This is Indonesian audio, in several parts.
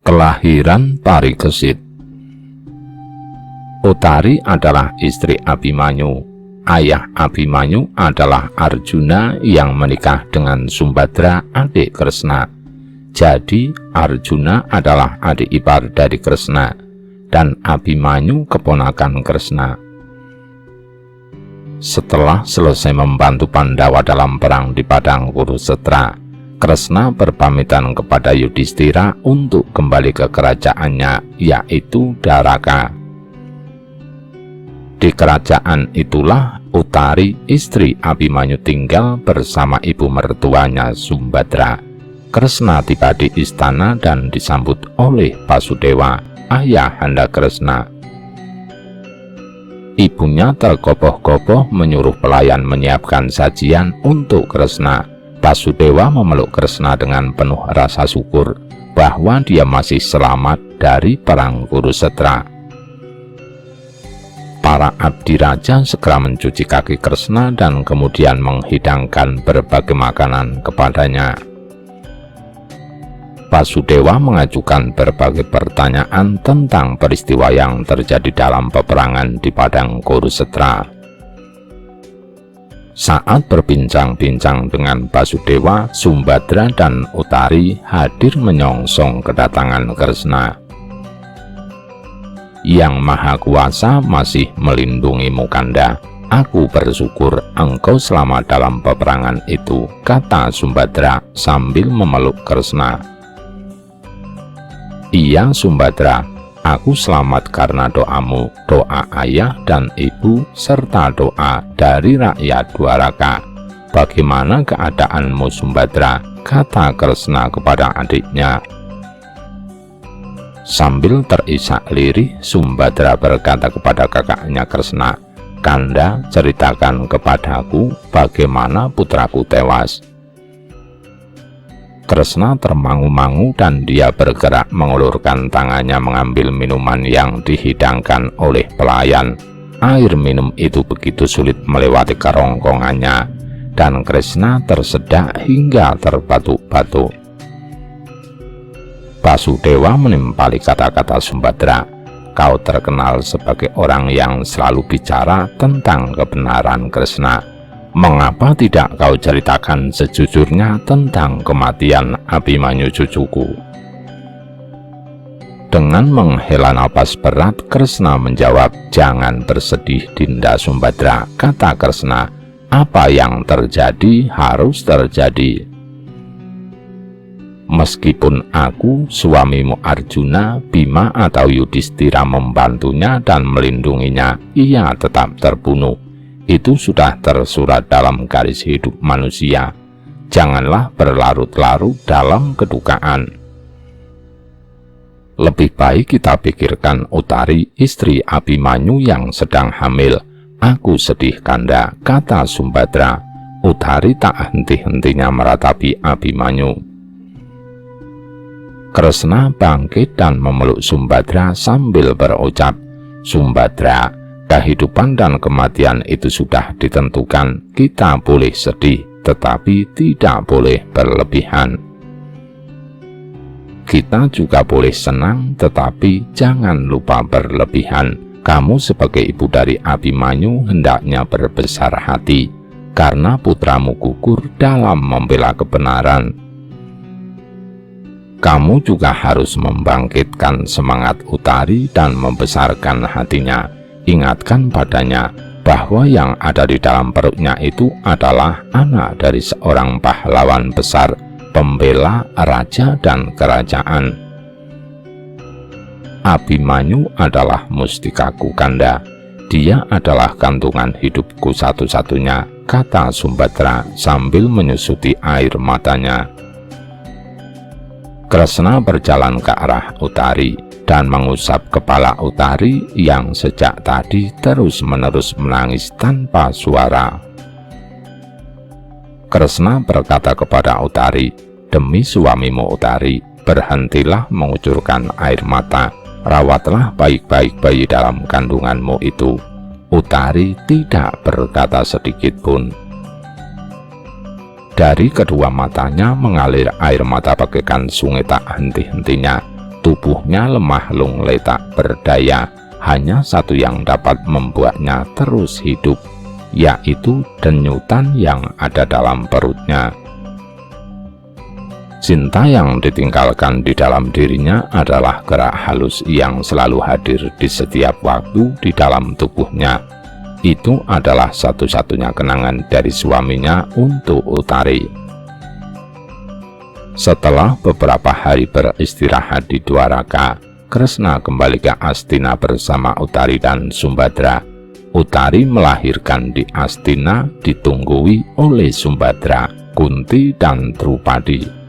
Kelahiran Parikesit. Utari adalah istri Abhimanyu. Ayah Abhimanyu adalah Arjuna yang menikah dengan Sumbadra, adik Kresna. Jadi Arjuna adalah adik ipar dari Kresna, dan Abhimanyu keponakan Kresna. Setelah selesai membantu Pandawa dalam perang di padang Kurusetra, Kresna berpamitan kepada Yudhistira untuk kembali ke kerajaannya, yaitu Dwaraka. Di kerajaan itulah Utari, istri Abhimanyu, tinggal bersama ibu mertuanya Sumbadra. Kresna tiba di istana dan disambut oleh Basudewa, ayah handa Kresna. Ibunya tergopoh-gopoh menyuruh pelayan menyiapkan sajian untuk Kresna. Basudewa memeluk Kresna dengan penuh rasa syukur bahwa dia masih selamat dari perang Kurusetra. Para abdi raja segera mencuci kaki Kresna dan kemudian menghidangkan berbagai makanan kepadanya. Basudewa mengajukan berbagai pertanyaan tentang peristiwa yang terjadi dalam peperangan di padang Kurusetra. Saat berbincang-bincang dengan Basudewa, Sumbadra dan Utari hadir menyongsong kedatangan Kresna. Yang Maha Kuasa masih melindungimu, Kanda. Aku bersyukur engkau selamat dalam peperangan itu, kata Sumbadra sambil memeluk Kresna. Iya Sumbadra, aku selamat karena doamu, doa ayah dan ibu, serta doa dari rakyat Dwaraka. Bagaimana keadaanmu Sumbadra? Kata Kresna kepada adiknya. Sambil terisak lirih, Sumbadra berkata kepada kakaknya Kresna, Kanda, ceritakan kepadaku bagaimana putraku tewas. Kresna termangu-mangu dan dia bergerak mengulurkan tangannya mengambil minuman yang dihidangkan oleh pelayan. Air minum itu begitu sulit melewati kerongkongannya, dan Kresna tersedak hingga terbatuk-batuk. Basudewa menimpali kata-kata Sumbadra, kau terkenal sebagai orang yang selalu bicara tentang kebenaran Kresna. Mengapa tidak kau ceritakan sejujurnya tentang kematian Abhimanyu cucuku? Dengan menghela napas berat, Kresna menjawab, jangan bersedih Dinda Sumbadra, kata Kresna. Apa yang terjadi harus terjadi. Meskipun aku, suamimu Arjuna, Bima atau Yudhistira membantunya dan melindunginya, ia tetap terbunuh. Itu sudah tersurat dalam garis hidup manusia. Janganlah berlarut-larut dalam kedukaan. Lebih baik kita pikirkan Utari, istri Abhimanyu yang sedang hamil. Aku sedih Kanda, kata Sumbadra. Utari tak henti-hentinya meratapi Abhimanyu. Kresna bangkit dan memeluk Sumbadra sambil berucap, Sumbadra, kehidupan dan kematian itu sudah ditentukan. Kita boleh sedih, tetapi tidak boleh berlebihan. Kita juga boleh senang, tetapi jangan lupa berlebihan. Kamu sebagai ibu dari Abhimanyu hendaknya berbesar hati, karena putramu gugur dalam membela kebenaran. Kamu juga harus membangkitkan semangat Utari dan membesarkan hatinya. Ingatkan padanya bahwa yang ada di dalam perutnya itu adalah anak dari seorang pahlawan besar, pembela raja dan kerajaan. Abhimanyu adalah mustikaku Kanda. Dia adalah gantungan hidupku satu-satunya, kata Sumbadra sambil menyusuti air matanya. Kresna berjalan ke arah Utari dan mengusap kepala Utari yang sejak tadi terus-menerus menangis tanpa suara. Kresna berkata kepada Utari, demi suamimu Utari, berhentilah mengucurkan air mata, rawatlah baik-baik bayi dalam kandunganmu itu. Utari tidak berkata sedikit pun. Dari kedua matanya mengalir air mata bagaikan sungai tak henti-hentinya. Tubuhnya lemah lunglai tak berdaya, hanya satu yang dapat membuatnya terus hidup, yaitu denyutan yang ada dalam perutnya. Cinta yang ditinggalkan di dalam dirinya adalah gerak halus yang selalu hadir di setiap waktu di dalam tubuhnya. Itu adalah satu-satunya kenangan dari suaminya untuk Utari. Setelah beberapa hari beristirahat di Dwaraka, Kresna kembali ke Astina bersama Utari dan Sumbadra. Utari melahirkan di Astina ditunggui oleh Sumbadra, Kunti, dan Drupadi.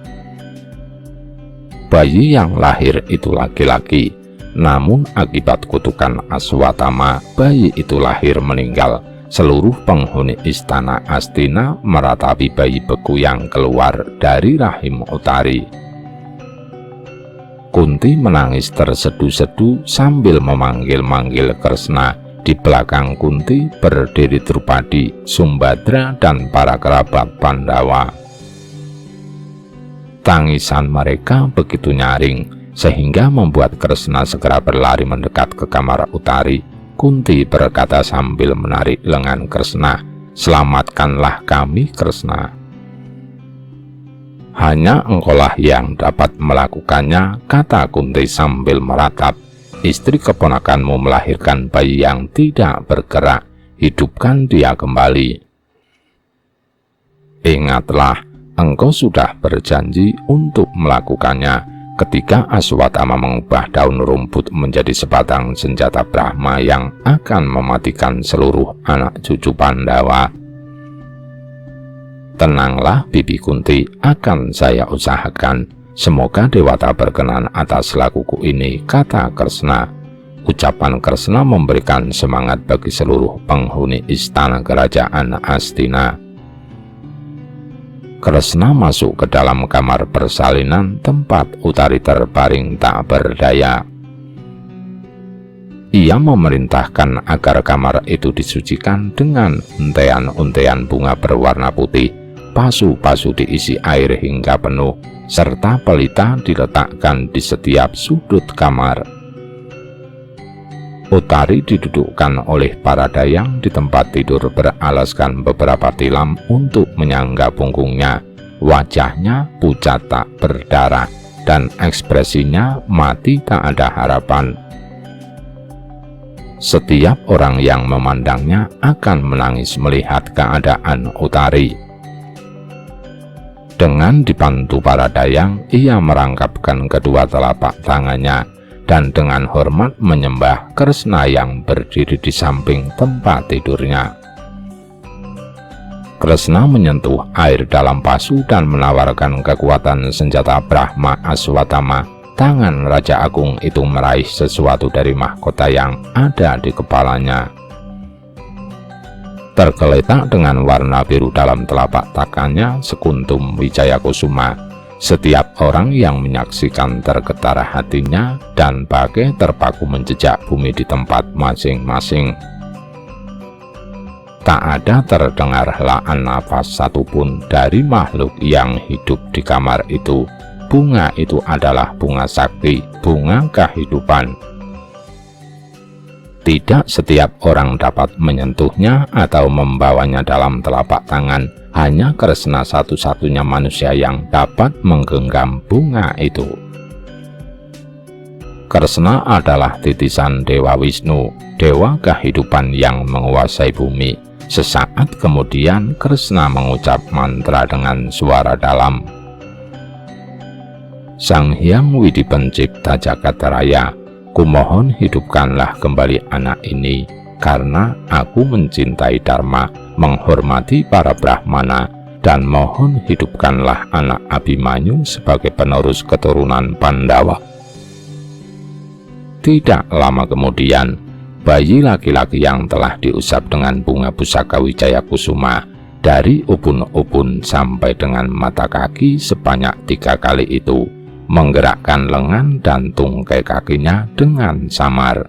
Bayi yang lahir itu laki-laki, namun akibat kutukan Aswatama, bayi itu lahir meninggal. Seluruh penghuni istana Astina meratapi bayi beku yang keluar dari rahim Utari. Kunti menangis tersedu-sedu sambil memanggil-manggil Kresna. Di belakang Kunti berdiri Drupadi, Sumbadra, dan para kerabat Pandawa. Tangisan mereka begitu nyaring, sehingga membuat Kresna segera berlari mendekat ke kamar Utari. Kunti berkata sambil menarik lengan Kresna, "Selamatkanlah kami, Kresna." "Hanya engkaulah yang dapat melakukannya," kata Kunti sambil meratap. "Istri keponakanmu melahirkan bayi yang tidak bergerak. Hidupkan dia kembali." "Ingatlah, engkau sudah berjanji untuk melakukannya ketika Aswatama mengubah daun rumput menjadi sebatang senjata Brahma yang akan mematikan seluruh anak cucu Pandawa." "Tenanglah, Bibi Kunti, akan saya usahakan. Semoga Dewata berkenan atas lakuku ini," kata Kresna. Ucapan Kresna memberikan semangat bagi seluruh penghuni istana kerajaan Astina. Kresna masuk ke dalam kamar persalinan tempat Utari terbaring tak berdaya. Ia memerintahkan agar kamar itu disucikan dengan untean-untean bunga berwarna putih, pasu-pasu diisi air hingga penuh, serta pelita diletakkan di setiap sudut kamar. Utari didudukkan oleh para dayang di tempat tidur beralaskan beberapa tilam untuk menyangga punggungnya. Wajahnya pucat tak berdarah dan ekspresinya mati tak ada harapan. Setiap orang yang memandangnya akan menangis melihat keadaan Utari. Dengan dibantu para dayang, ia merangkapkan kedua telapak tangannya dan dengan hormat menyembah Kresna yang berdiri di samping tempat tidurnya. Kresna menyentuh air dalam pasu dan menawarkan kekuatan senjata Brahma Aswatama. Tangan Raja Agung itu meraih sesuatu dari mahkota yang ada di kepalanya. Tergeletak dengan warna biru dalam telapak tangannya sekuntum Wijaya Kusuma. Setiap orang yang menyaksikan tergetar hatinya dan bagai terpaku menjejak bumi di tempat masing-masing. Tak ada terdengar helaan nafas satupun dari makhluk yang hidup di kamar itu. Bunga itu adalah bunga sakti, bunga kehidupan. Tidak setiap orang dapat menyentuhnya atau membawanya dalam telapak tangan. Hanya Kresna satu-satunya manusia yang dapat menggenggam bunga itu. Kresna adalah titisan Dewa Wisnu, dewa kehidupan yang menguasai bumi. Sesaat kemudian Kresna mengucap mantra dengan suara dalam. "Sang Hyang Widi Pencipta Jagat Raya, kumohon hidupkanlah kembali anak ini, karena aku mencintai Dharma, menghormati para Brahmana, dan mohon hidupkanlah anak Abhimanyu sebagai penerus keturunan Pandawa." Tidak lama kemudian, bayi laki-laki yang telah diusap dengan bunga pusaka Wijaya Kusuma dari ubun-ubun sampai dengan mata kaki sebanyak 3 kali itu menggerakkan lengan dan tungkai kakinya dengan samar.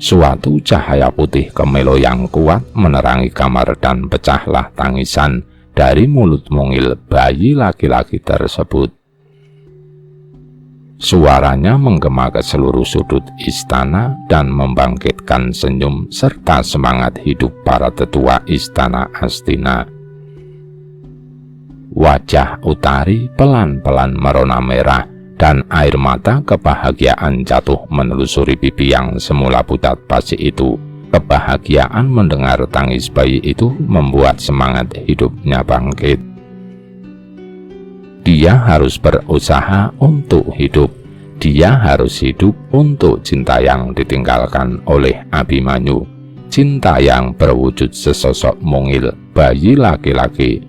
Suatu cahaya putih kemelo yang kuat menerangi kamar dan pecahlah tangisan dari mulut mungil bayi laki-laki tersebut. Suaranya menggema ke seluruh sudut istana dan membangkitkan senyum serta semangat hidup para tetua istana Hastina. Wajah Utari pelan-pelan merona merah dan air mata kebahagiaan jatuh menelusuri pipi yang semula pucat pasi itu. Kebahagiaan mendengar tangis bayi itu membuat semangat hidupnya bangkit. Dia harus berusaha untuk hidup. Dia harus hidup untuk cinta yang ditinggalkan oleh Abimanyu. Cinta yang berwujud sesosok mungil bayi laki-laki.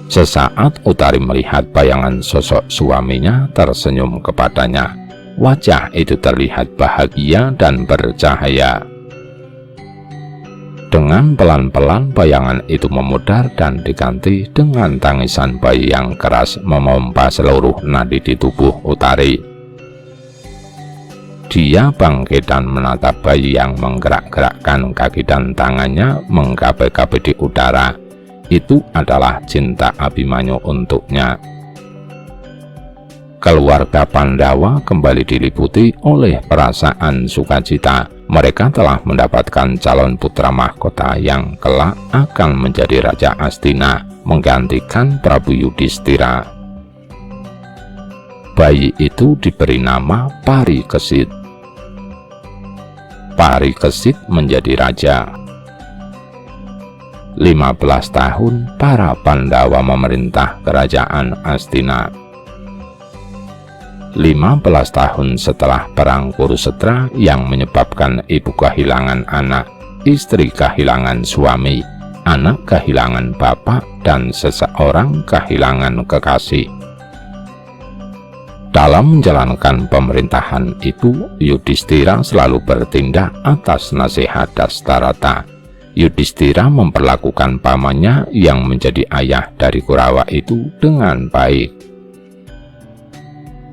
Sesaat Utari melihat bayangan sosok suaminya tersenyum kepadanya. Wajah itu terlihat bahagia dan bercahaya. Dengan pelan-pelan bayangan itu memudar dan diganti dengan tangisan bayi yang keras memompa seluruh nadi di tubuh Utari. Dia bangkit dan menatap bayi yang menggerak-gerakkan kaki dan tangannya menggapai-gapai di udara. Itu adalah cinta Abimanyu untuknya. Keluarga Pandawa kembali diliputi oleh perasaan sukacita. Mereka telah mendapatkan calon putra mahkota yang kelak akan menjadi Raja Hastina, menggantikan Prabu Yudhistira. Bayi itu diberi nama Parikesit. Parikesit menjadi raja. 15 tahun para Pandawa memerintah kerajaan Hastina. 15 tahun setelah perang Kurusetra yang menyebabkan ibu kehilangan anak, istri kehilangan suami, anak kehilangan bapak, dan seseorang kehilangan kekasih. Dalam menjalankan pemerintahan itu, Yudhistira selalu bertindak atas nasihat Dastarata. Yudhistira memperlakukan pamannya yang menjadi ayah dari Kurawa itu dengan baik.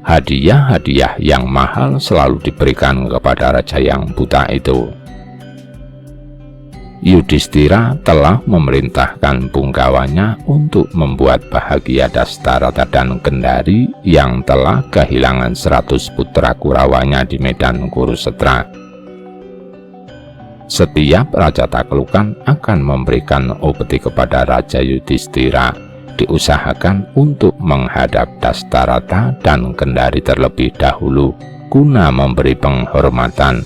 Hadiah-hadiah yang mahal selalu diberikan kepada raja yang buta itu. Yudhistira telah memerintahkan punggawannya untuk membuat bahagia Dastarata dan Gendari yang telah kehilangan 100 putra Kurawanya di medan Kurusetra. Setiap raja taklukan akan memberikan upeti kepada Raja Yudhistira. Diusahakan untuk menghadap Dastarata dan Gendari terlebih dahulu guna memberi penghormatan.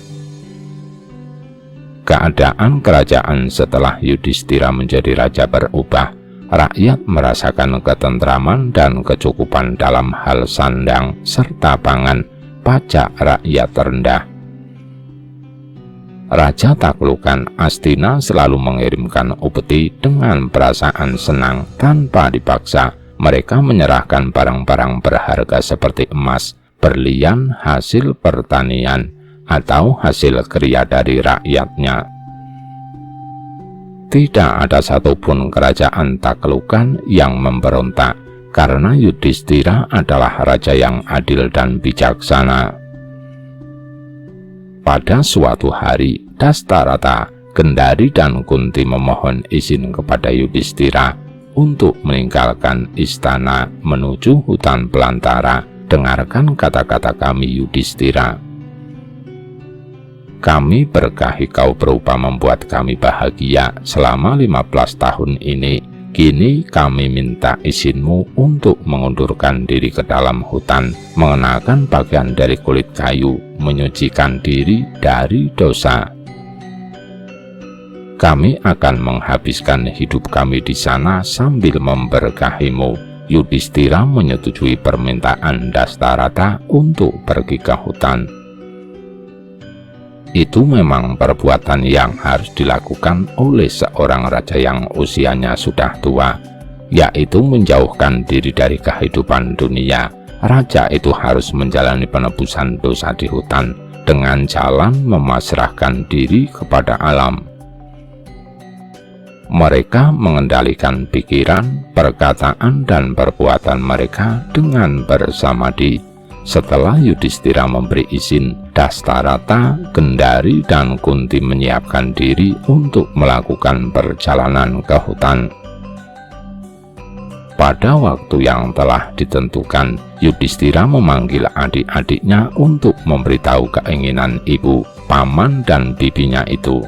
Keadaan kerajaan setelah Yudhistira menjadi raja berubah. Rakyat merasakan ketentraman dan kecukupan dalam hal sandang serta pangan. Pajak rakyat rendah. Raja taklukan Hastina selalu mengirimkan upeti dengan perasaan senang tanpa dipaksa. Mereka menyerahkan barang-barang berharga seperti emas, berlian, hasil pertanian, atau hasil karya dari rakyatnya. Tidak ada satupun kerajaan taklukan yang memberontak, karena Yudhistira adalah raja yang adil dan bijaksana. Pada suatu hari, Dastarata, Gendari, dan Kunti memohon izin kepada Yudhistira untuk meninggalkan istana menuju hutan belantara. Dengarkan kata-kata kami, Yudhistira. Kami berkahi kau berupa membuat kami bahagia selama 15 tahun ini. Kini kami minta izinmu untuk mengundurkan diri ke dalam hutan, mengenakan pakaian dari kulit kayu, menyucikan diri dari dosa. Kami akan menghabiskan hidup kami di sana sambil memberkahimu. Yudhistira menyetujui permintaan Dastarata untuk pergi ke hutan. Itu memang perbuatan yang harus dilakukan oleh seorang raja yang usianya sudah tua, yaitu menjauhkan diri dari kehidupan dunia. Raja itu harus menjalani penebusan dosa di hutan dengan jalan memasrahkan diri kepada alam. Mereka mengendalikan pikiran, perkataan, dan perbuatan mereka dengan bersamadi. Setelah Yudhistira memberi izin, Dastarata, Gendari, dan Kunti menyiapkan diri untuk melakukan perjalanan ke hutan. Pada waktu yang telah ditentukan, Yudhistira memanggil adik-adiknya untuk memberitahu keinginan ibu, paman, dan bibinya itu.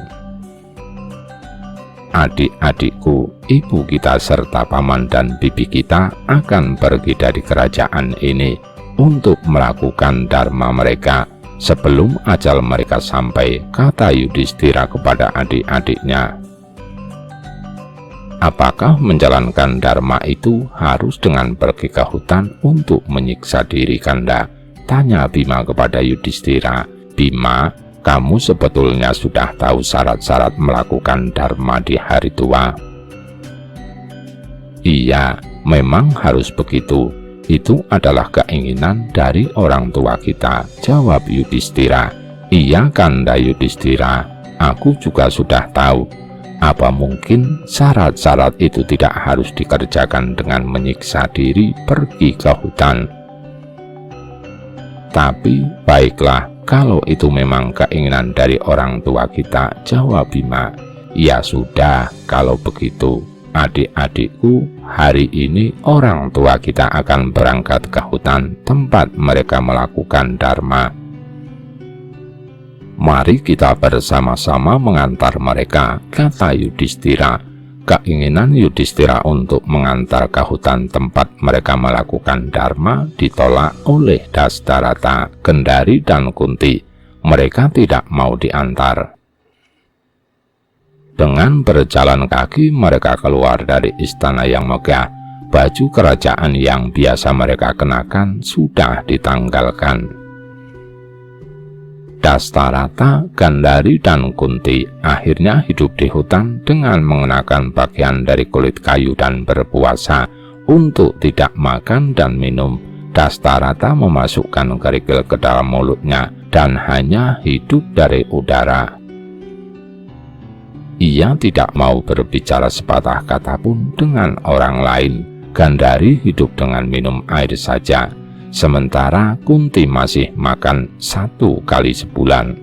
Adik-adikku, ibu kita serta paman dan bibi kita akan pergi dari kerajaan ini untuk melakukan dharma mereka sebelum ajal mereka sampai, kata Yudhistira kepada adik-adiknya. Apakah menjalankan dharma itu harus dengan pergi ke hutan untuk menyiksa diri, Kanda? Tanya Bima kepada Yudhistira. Bima, kamu sebetulnya sudah tahu syarat-syarat melakukan dharma di hari tua. Iya, memang harus begitu. Itu adalah keinginan dari orang tua kita, jawab Yudhistira. Iya, Kanda Yudhistira, aku juga sudah tahu. Apa mungkin syarat-syarat itu tidak harus dikerjakan dengan menyiksa diri pergi ke hutan? Tapi baiklah, kalau itu memang keinginan dari orang tua kita, jawab Bima. Ya sudah, kalau begitu, adik-adikku, hari ini orang tua kita akan berangkat ke hutan tempat mereka melakukan dharma. Mari kita bersama-sama mengantar mereka, kata Yudhistira. Keinginan Yudhistira untuk mengantar ke hutan tempat mereka melakukan dharma ditolak oleh Dastarata, Gendari, dan Kunti. Mereka tidak mau diantar. Dengan berjalan kaki mereka keluar dari istana yang megah. Baju kerajaan yang biasa mereka kenakan sudah ditanggalkan. Dastarata, Gandhari, dan Kunti akhirnya hidup di hutan dengan mengenakan pakaian dari kulit kayu dan berpuasa untuk tidak makan dan minum. Dastarata memasukkan kerikil ke dalam mulutnya dan hanya hidup dari udara. Ia tidak mau berbicara sepatah kata pun dengan orang lain. Gandhari hidup dengan minum air saja. Sementara Kunti masih makan 1 kali sebulan.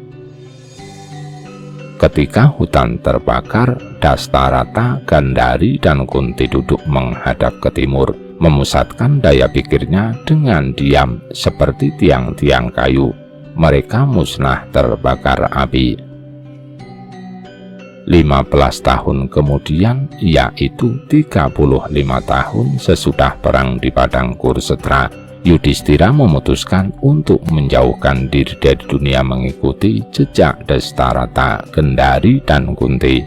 Ketika hutan terbakar, Dastarata, Gandhari, dan Kunti duduk menghadap ke timur, memusatkan daya pikirnya dengan diam seperti tiang-tiang kayu. Mereka musnah terbakar api. 15 tahun kemudian, yaitu 35 tahun sesudah perang di padang Kurukshetra, Yudhistira memutuskan untuk menjauhkan diri dari dunia mengikuti jejak Dastarata, Gendari, dan Kunti.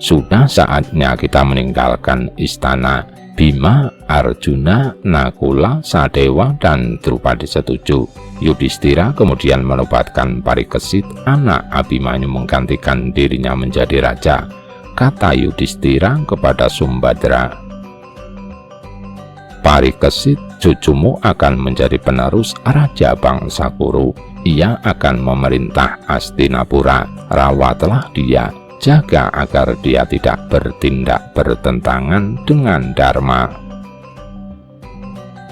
Sudah saatnya kita meninggalkan istana. Bima, Arjuna, Nakula, Sadewa, dan Drupadi setuju. Yudhistira kemudian menobatkan Parikesit, anak Abhimanyu, menggantikan dirinya menjadi raja. Kata Yudhistira kepada Sumbadra, Parikesit, cucumu akan menjadi penerus raja bangsa Kuru. Ia akan memerintah Astinapura. Rawatlah dia, jaga agar dia tidak bertindak bertentangan dengan dharma.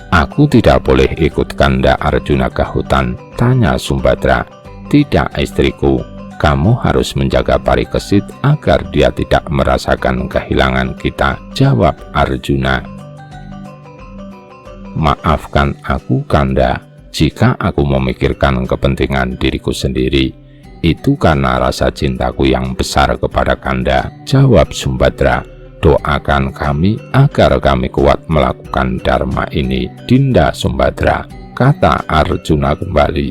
Aku tidak boleh ikut Kanda Arjuna ke hutan, tanya Sumbadra. Tidak, istriku, kamu harus menjaga Parikesit agar dia tidak merasakan kehilangan kita, jawab Arjuna. Maafkan aku, Kanda, jika aku memikirkan kepentingan diriku sendiri. Itu karena rasa cintaku yang besar kepada Kanda, jawab Sumbadra. Doakan kami agar kami kuat melakukan dharma ini, Dinda Sumbadra, kata Arjuna kembali.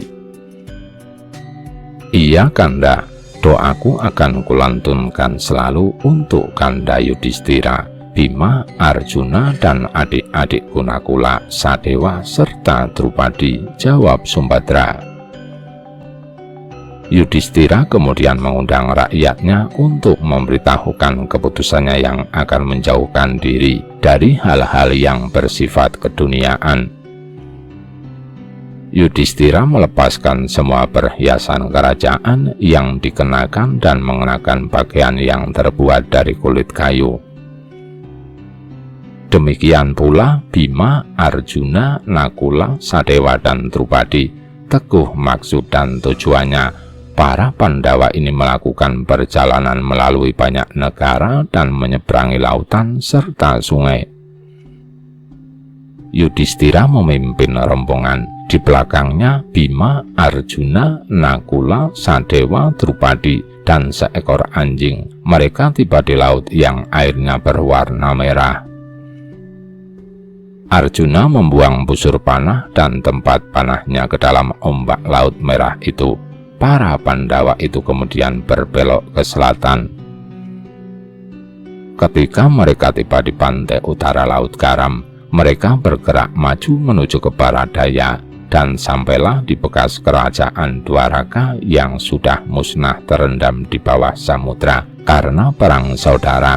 Iya, Kanda, doaku akan kulantunkan selalu untuk Kanda Yudhistira, Bima, Arjuna, dan adik-adikku Nakula, Sadewa, serta Drupadi, jawab Sumbadra. Yudhistira kemudian mengundang rakyatnya untuk memberitahukan keputusannya yang akan menjauhkan diri dari hal-hal yang bersifat keduniaan. Yudhistira melepaskan semua perhiasan kerajaan yang dikenakan dan mengenakan pakaian yang terbuat dari kulit kayu. Demikian pula Bima, Arjuna, Nakula, Sadewa, dan Drupadi teguh maksud dan tujuannya. Para Pandawa ini melakukan perjalanan melalui banyak negara dan menyeberangi lautan serta sungai. Yudhistira memimpin rombongan. Di belakangnya Bima, Arjuna, Nakula, Sadewa, Drupadi, dan seekor anjing. Mereka tiba di laut yang airnya berwarna merah. Arjuna membuang busur panah dan tempat panahnya ke dalam ombak laut merah itu. Para Pandawa itu kemudian berbelok ke selatan. Ketika mereka tiba di pantai utara Laut Garam, mereka bergerak maju menuju ke barat daya dan sampailah di bekas kerajaan Dwaraka yang sudah musnah terendam di bawah samudra karena perang saudara.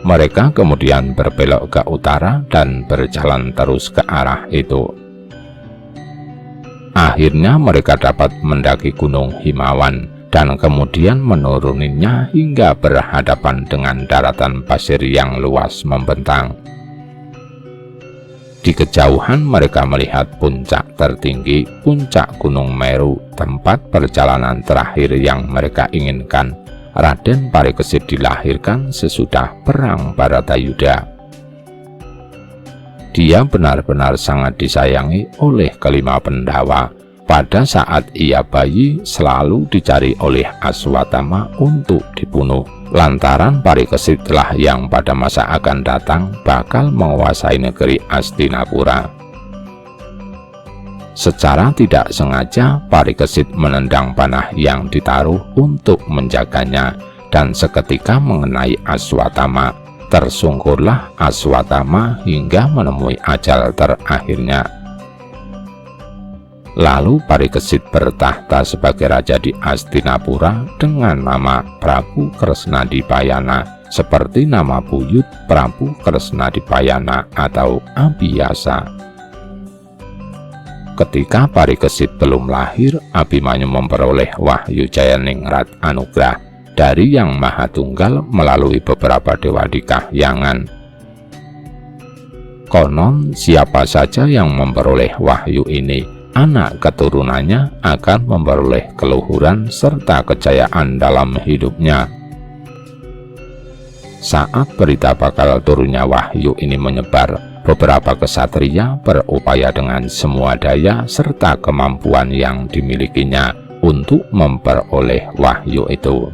Mereka kemudian berbelok ke utara dan berjalan terus ke arah itu. Akhirnya mereka dapat mendaki Gunung Himawan dan kemudian menuruninya hingga berhadapan dengan daratan pasir yang luas membentang. Di kejauhan mereka melihat puncak tertinggi, puncak Gunung Meru, tempat perjalanan terakhir yang mereka inginkan. Raden Parikesit dilahirkan sesudah perang Bharatayuda. Dia benar-benar sangat disayangi oleh kelima Pandawa. Pada saat ia bayi, selalu dicari oleh Aswatthama untuk dibunuh. Lantaran Parikesitlah yang pada masa akan datang bakal menguasai negeri Astinapura. Secara tidak sengaja, Parikesit menendang panah yang ditaruh untuk menjaganya dan seketika mengenai Aswatthama. Tersungkurlah Aswatthama hingga menemui ajal terakhirnya. Lalu Parikesit bertahta sebagai raja di Astinapura dengan nama Prabu Kresnadipayana, seperti nama buyut Prabu Kresnadipayana atau Abhiyasa. Ketika Parikesit belum lahir, Abimanyu memperoleh Wahyu Jayaningrat anugerah dari Yang Maha Tunggal melalui beberapa dewa di kahyangan. Konon siapa saja yang memperoleh wahyu ini, anak keturunannya akan memperoleh keluhuran serta kejayaan dalam hidupnya. Saat berita bakal turunnya wahyu ini menyebar, beberapa kesatria berupaya dengan semua daya serta kemampuan yang dimilikinya untuk memperoleh wahyu itu.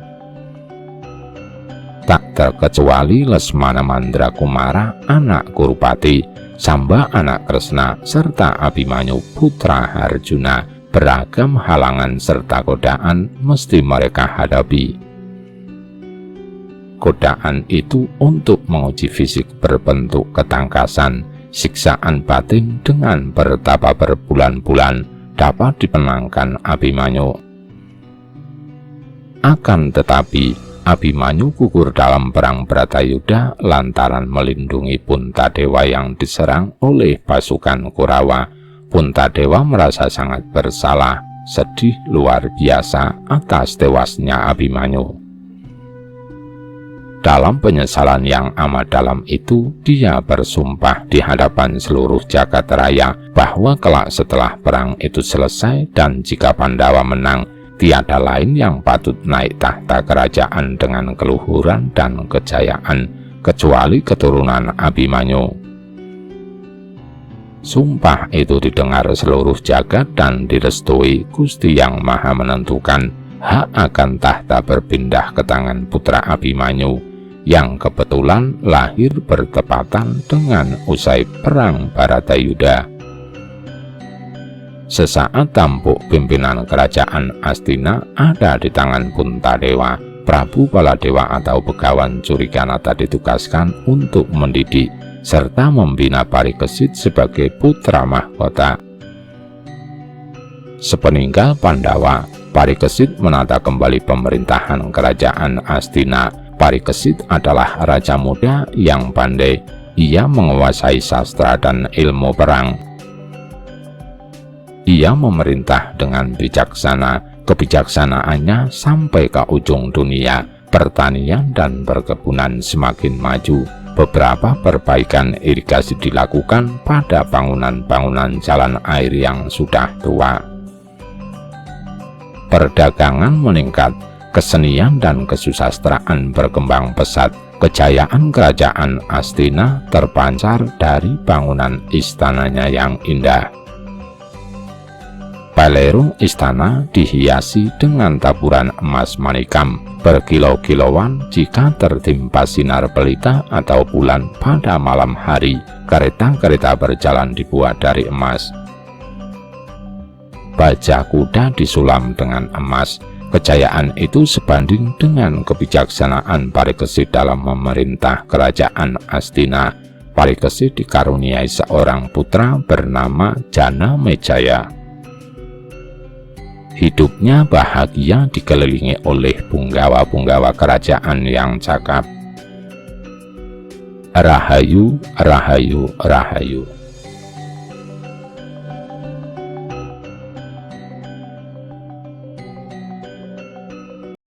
Tak terkecuali Lesmana Mandrakumara, anak Kurupati, Samba anak Kresna, serta Abimanyu putra Arjuna. Beragam halangan serta godaan mesti mereka hadapi. Godaan itu untuk menguji fisik berbentuk ketangkasan, siksaan batin dengan bertapa berbulan-bulan dapat dimenangkan Abimanyu. Akan tetapi Abimanyu gugur dalam perang Bharatayuda lantaran melindungi Puntadewa yang diserang oleh pasukan Kurawa. Puntadewa merasa sangat bersalah, sedih luar biasa atas tewasnya Abimanyu. Dalam penyesalan yang amat dalam itu, dia bersumpah di hadapan seluruh jagat raya bahwa kelak setelah perang itu selesai dan jika Pandawa menang, tiada lain yang patut naik tahta kerajaan dengan keluhuran dan kejayaan kecuali keturunan Abimanyu. Sumpah itu didengar seluruh jagat dan direstui. Gusti Yang Maha menentukan hak akan tahta berpindah ke tangan putra Abimanyu yang kebetulan lahir bertepatan dengan usai perang Bharatayuda. Sesaat tampuk pimpinan kerajaan Astina ada di tangan Puntadewa. Prabu Baladewa atau Begawan Curikanata ditugaskan untuk mendidik serta membina Parikesit sebagai putra mahkota. Sepeninggal Pandawa, Parikesit menata kembali pemerintahan kerajaan Astina. Parikesit adalah raja muda yang pandai. Ia menguasai sastra dan ilmu perang. Ia memerintah dengan bijaksana. Kebijaksanaannya sampai ke ujung dunia. Pertanian dan perkebunan semakin maju. Beberapa perbaikan irigasi dilakukan pada bangunan-bangunan jalan air yang sudah tua. perdagangan meningkat, kesenian dan kesusastraan berkembang pesat. Kejayaan kerajaan Astina terpancar dari bangunan istananya yang indah. Pelerung istana dihiasi dengan taburan emas manikam berkilau-kilauan jika tertimpa sinar pelita atau bulan pada malam hari. Kereta-kereta berjalan dibuat dari emas. Bajak kuda disulam dengan emas. Kejayaan itu sebanding dengan kebijaksanaan Parikesit dalam memerintah kerajaan Astina. Parikesit dikaruniai seorang putra bernama Janamejaya. Hidupnya bahagia dikelilingi oleh punggawa-punggawa kerajaan yang cakap. Rahayu, rahayu, rahayu.